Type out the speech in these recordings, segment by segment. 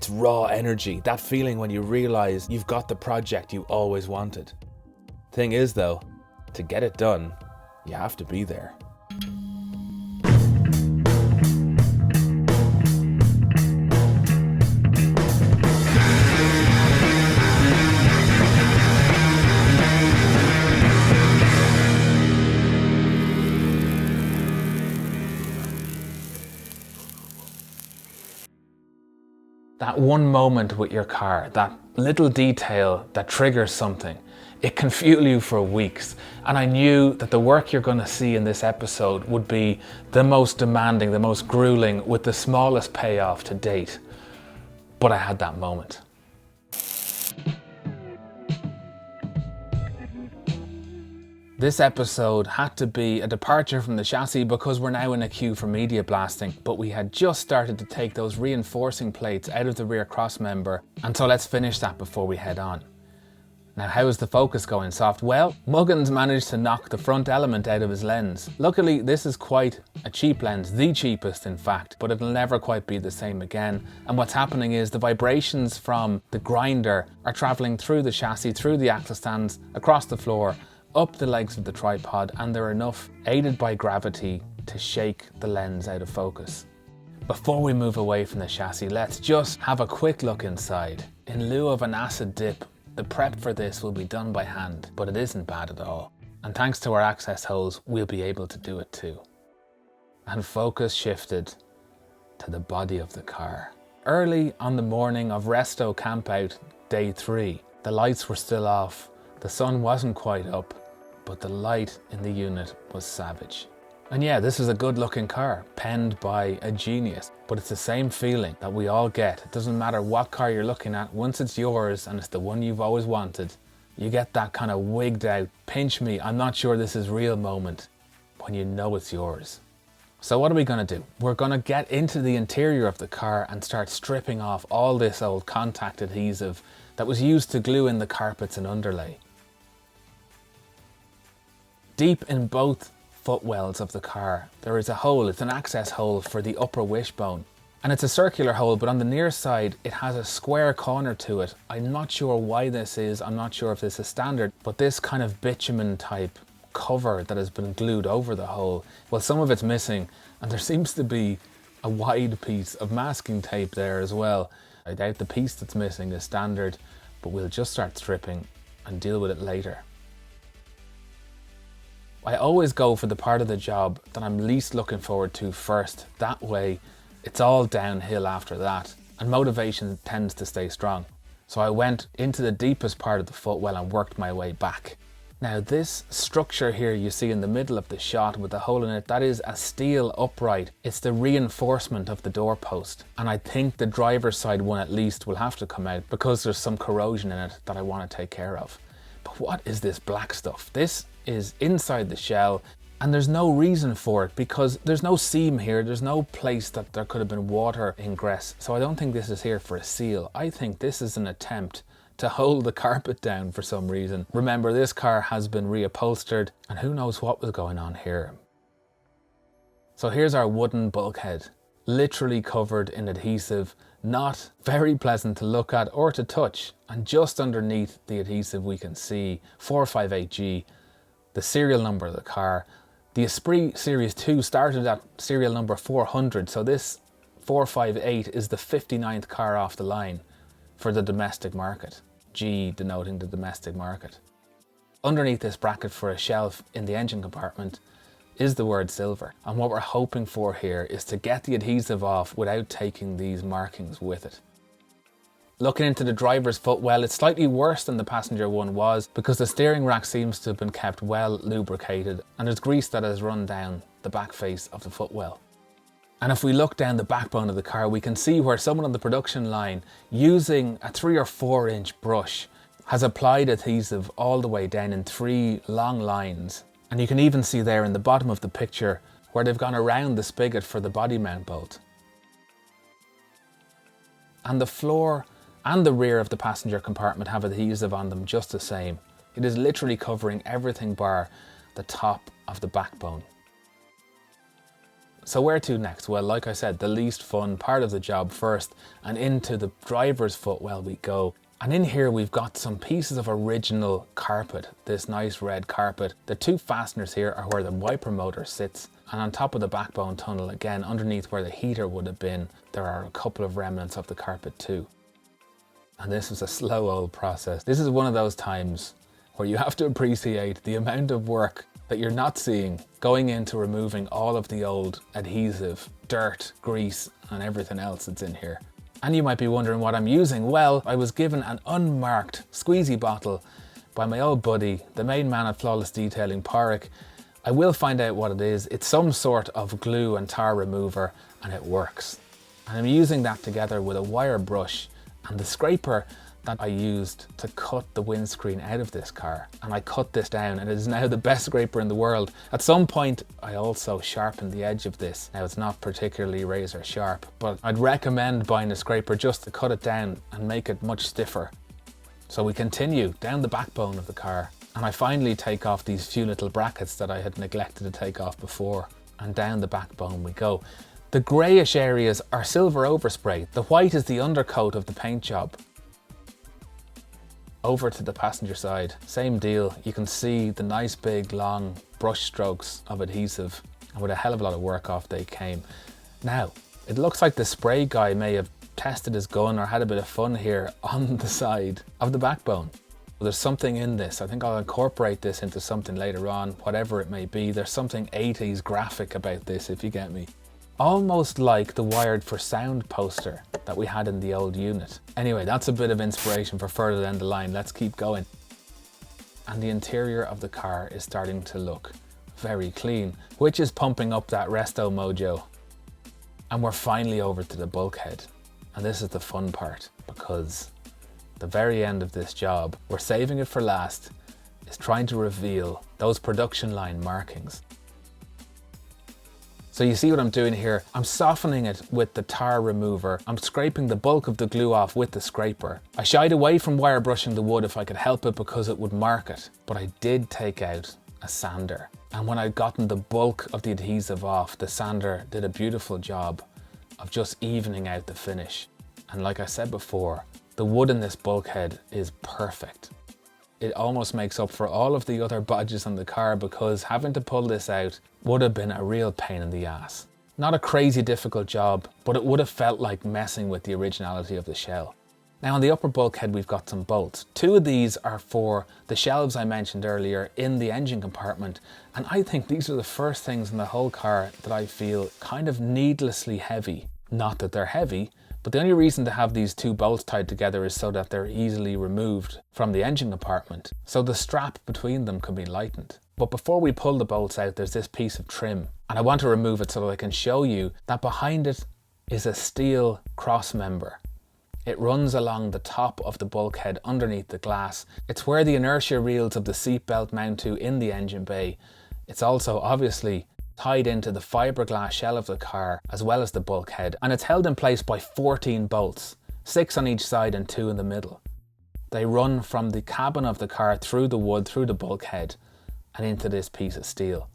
It's raw energy, that feeling when you realize you've got the project you always wanted. Thing is though, to get it done, you have to be there. That one moment with your car, that little detail that triggers something, it can fuel you for weeks. And I knew that the work you're going to see in this episode would be the most demanding, the most grueling, with the smallest payoff to date. But I had that moment. This episode had to be a departure from the chassis because we're now in a queue for media blasting, but we had just started to take those reinforcing plates out of the rear cross member, and so let's finish that before we head on. Now, how is the focus going, Soft? Well, Muggins managed to knock the front element out of his lens. Luckily, this is quite a cheap lens, the cheapest in fact, but it'll never quite be the same again. And what's happening is the vibrations from the grinder are traveling through the chassis, through the axle stands, across the floor, up the legs of the tripod, and they're enough, aided by gravity, to shake the lens out of focus. Before we move away from the chassis, let's just have a quick look inside. In lieu of an acid dip, the prep for this will be done by hand, but it isn't bad at all. And thanks to our access holes, we'll be able to do it too. And focus shifted to the body of the car. Early on the morning of Resto Campout Day 3, the lights were still off, the sun wasn't quite up, but the light in the unit was savage. And yeah, this is a good looking car, penned by a genius, but it's the same feeling that we all get. It doesn't matter what car you're looking at, once it's yours and it's the one you've always wanted, you get that kind of wigged out, pinch me, I'm not sure this is real moment when you know it's yours. So what are we going to do? We're going to get into the interior of the car and start stripping off all this old contact adhesive that was used to glue in the carpets and underlay. Deep in both footwells of the car, there is a hole. It's an access hole for the upper wishbone. And it's a circular hole, but on the near side, it has a square corner to it. I'm not sure why this is. I'm not sure if this is standard, but this kind of bitumen type cover that has been glued over the hole, well, some of it's missing, and there seems to be a wide piece of masking tape there as well. I doubt the piece that's missing is standard, but we'll just start stripping and deal with it later. I always go for the part of the job that I'm least looking forward to first. That way, it's all downhill after that, and motivation tends to stay strong. So I went into the deepest part of the footwell and worked my way back. Now this structure here you see in the middle of the shot with the hole in it, that is a steel upright. It's the reinforcement of the doorpost. And I think the driver's side one at least will have to come out because there's some corrosion in it that I want to take care of. But what is this black stuff? This is inside the shell, and there's no reason for it because there's no seam here, there's no place that there could have been water ingress, so I don't think this is here for a seal. I think this is an attempt to hold the carpet down for some reason. Remember, this car has been reupholstered, and who knows what was going on here. So here's our wooden bulkhead, literally covered in adhesive, not very pleasant to look at or to touch, and just underneath the adhesive we can see 458G, the serial number of the car. The Esprit Series 2 started at serial number 400, so this 458 is the 59th car off the line for the domestic market, G denoting the domestic market. Underneath this bracket for a shelf in the engine compartment is the word silver, and what we're hoping for here is to get the adhesive off without taking these markings with it. Looking into the driver's footwell, it's slightly worse than the passenger one was because the steering rack seems to have been kept well lubricated and there's grease that has run down the back face of the footwell. And if we look down the backbone of the car, we can see where someone on the production line, using a 3 or 4 inch brush, has applied adhesive all the way down in 3 long lines. And you can even see there in the bottom of the picture where they've gone around the spigot for the body mount bolt. And the floor and the rear of the passenger compartment have adhesive on them just the same. It is literally covering everything bar the top of the backbone. So where to next? Well, like I said, the least fun part of the job first, and into the driver's footwell we go. And in here we've got some pieces of original carpet, this nice red carpet. The two fasteners here are where the wiper motor sits, and on top of the backbone tunnel, again underneath where the heater would have been, there are a couple of remnants of the carpet too. And this was a slow old process. This is one of those times where you have to appreciate the amount of work that you're not seeing going into removing all of the old adhesive, dirt, grease, and everything else that's in here. And you might be wondering what I'm using. Well, I was given an unmarked squeezy bottle by my old buddy, the main man at Flawless Detailing, Porrick. I will find out what it is. It's some sort of glue and tar remover, and it works. And I'm using that together with a wire brush and the scraper that I used to cut the windscreen out of this car. And I cut this down, and it is now the best scraper in the world. At some point, I also sharpened the edge of this. Now, it's not particularly razor sharp, but I'd recommend buying a scraper just to cut it down and make it much stiffer. So we continue down the backbone of the car, and I finally take off these few little brackets that I had neglected to take off before, and down the backbone we go. The greyish areas are silver overspray. The white is the undercoat of the paint job. Over to the passenger side, same deal. You can see the nice big long brush strokes of adhesive, and with a hell of a lot of work off they came. Now, it looks like the spray guy may have tested his gun or had a bit of fun here on the side of the backbone. There's something in this. I think I'll incorporate this into something later on, whatever it may be. There's something 80s graphic about this, if you get me. Almost like the Wired for Sound poster that we had in the old unit. Anyway, that's a bit of inspiration for further down the line. Let's keep going. And the interior of the car is starting to look very clean, which is pumping up that resto mojo. And we're finally over to the bulkhead. And this is the fun part, because the very end of this job, we're saving it for last, is trying to reveal those production line markings. So you see what I'm doing here? I'm softening it with the tar remover. I'm scraping the bulk of the glue off with the scraper. I shied away from wire brushing the wood if I could help it because it would mark it, but I did take out a sander. And when I'd gotten the bulk of the adhesive off, the sander did a beautiful job of just evening out the finish. And like I said before, the wood in this bulkhead is perfect. It almost makes up for all of the other bodges on the car, because having to pull this out would have been a real pain in the ass. Not a crazy difficult job, but it would have felt like messing with the originality of the shell. Now on the upper bulkhead we've got some bolts. Two of these are for the shelves I mentioned earlier in the engine compartment, and I think these are the first things in the whole car that I feel kind of needlessly heavy. Not that they're heavy, but the only reason to have these two bolts tied together is so that they're easily removed from the engine compartment, so the strap between them can be lightened. But before we pull the bolts out, there's this piece of trim, and I want to remove it so that I can show you that behind it is a steel cross member. It runs along the top of the bulkhead underneath the glass. It's where the inertia reels of the seatbelt mount to in the engine bay. It's also obviously tied into the fiberglass shell of the car as well as the bulkhead, and it's held in place by 14 bolts, 6 on each side and 2 in the middle. They run from the cabin of the car through the wood, through the bulkhead, and into this piece of steel.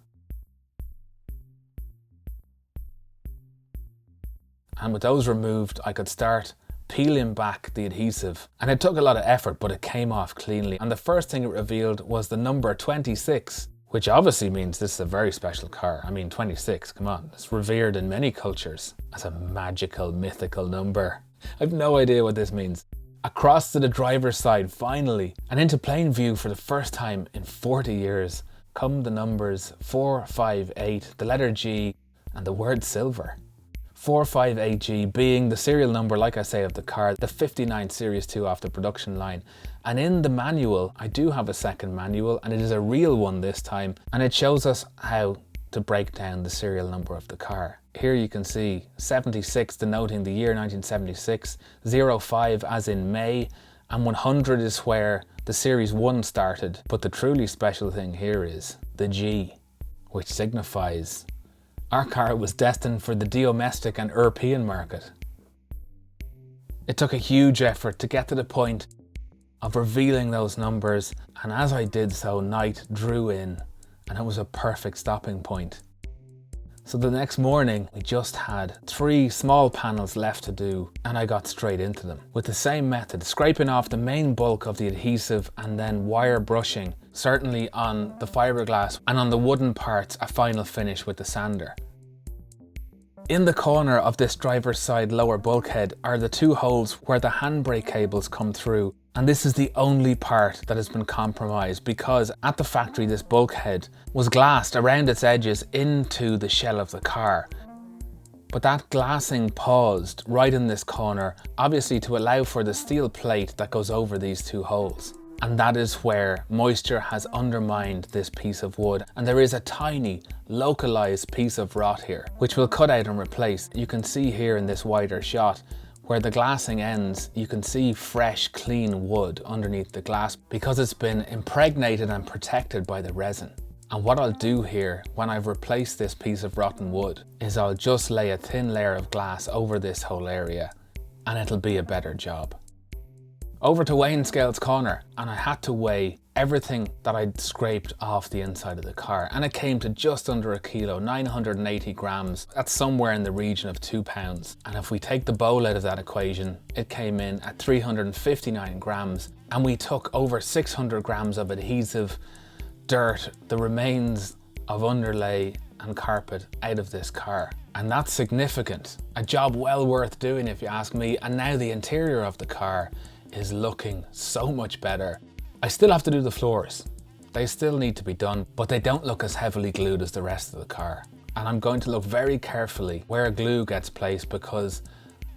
And with those removed, I could start peeling back the adhesive, and it took a lot of effort, but it came off cleanly. And the first thing it revealed was the number 26, which obviously means this is a very special car. I mean, 26, come on, it's revered in many cultures as a magical, mythical number. I've no idea what this means. Across to the driver's side, finally, and into plain view for the first time in 40 years, come the numbers 458, the letter G, and the word silver. 458G being the serial number, like I say, of the car, the 59 Series 2 off the production line. And in the manual, I do have a second manual, and it is a real one this time, and it shows us how to break down the serial number of the car. Here you can see 76 denoting the year 1976, 05 as in May, and 100 is where the Series 1 started. But the truly special thing here is the G, which signifies our car was destined for the domestic and European market. It took a huge effort to get to the point of revealing those numbers, and as I did so, night drew in, and it was a perfect stopping point. So the next morning, we just had 3 small panels left to do, and I got straight into them. With the same method, scraping off the main bulk of the adhesive and then wire brushing, certainly on the fiberglass, and on the wooden parts, a final finish with the sander. In the corner of this driver's side lower bulkhead are the 2 holes where the handbrake cables come through, and this is the only part that has been compromised because at the factory this bulkhead was glassed around its edges into the shell of the car. But that glassing paused right in this corner, obviously to allow for the steel plate that goes over these 2 holes. And that is where moisture has undermined this piece of wood, and there is a tiny localized piece of rot here which we'll cut out and replace. You can see here in this wider shot where the glassing ends, you can see fresh clean wood underneath the glass because it's been impregnated and protected by the resin. And what I'll do here when I've replaced this piece of rotten wood is I'll just lay a thin layer of glass over this whole area and it'll be a better job. Over to weighing scales corner, and I had to weigh everything that I'd scraped off the inside of the car, and it came to just under 1 kilo, 980 grams. That's somewhere in the region of 2 pounds. And if we take the bowl out of that equation, it came in at 359 grams, and we took over 600 grams of adhesive, dirt, the remains of underlay and carpet out of this car. And that's significant. A job well worth doing if you ask me. And now the interior of the car is looking so much better. I still have to do the floors. They still need to be done, but they don't look as heavily glued as the rest of the car. And I'm going to look very carefully where glue gets placed because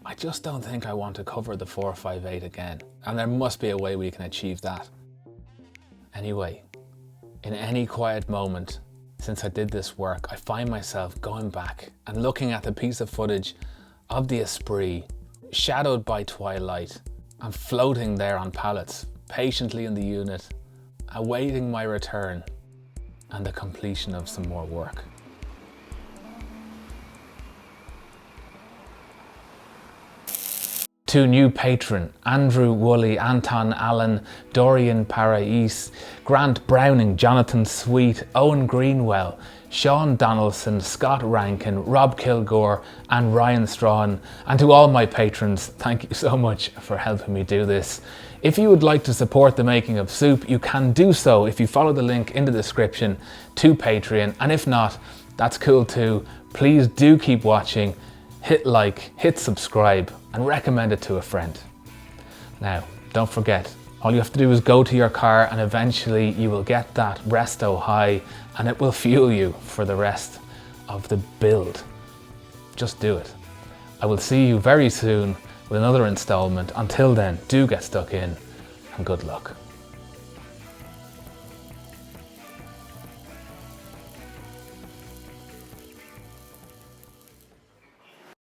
I just don't think I want to cover the 458 again. And there must be a way we can achieve that. Anyway, in any quiet moment since I did this work, I find myself going back and looking at the piece of footage of the Esprit, shadowed by twilight, and floating there on pallets, patiently in the unit, awaiting my return and the completion of some more work. To new patron, Andrew Woolley, Anton Allen, Dorian Parais, Grant Browning, Jonathan Sweet, Owen Greenwell, Sean Donaldson, Scott Rankin, Rob Kilgore and Ryan Strawn, and to all my patrons, thank you so much for helping me do this. If you would like to support the making of Soup, you can do so if you follow the link in the description to Patreon, and if not, that's cool too. Please do keep watching, hit like, hit subscribe, and recommend it to a friend. Now, don't forget, all you have to do is go to your car and eventually you will get that resto high and it will fuel you for the rest of the build. Just do it. I will see you very soon with another installment. Until then, do get stuck in and good luck.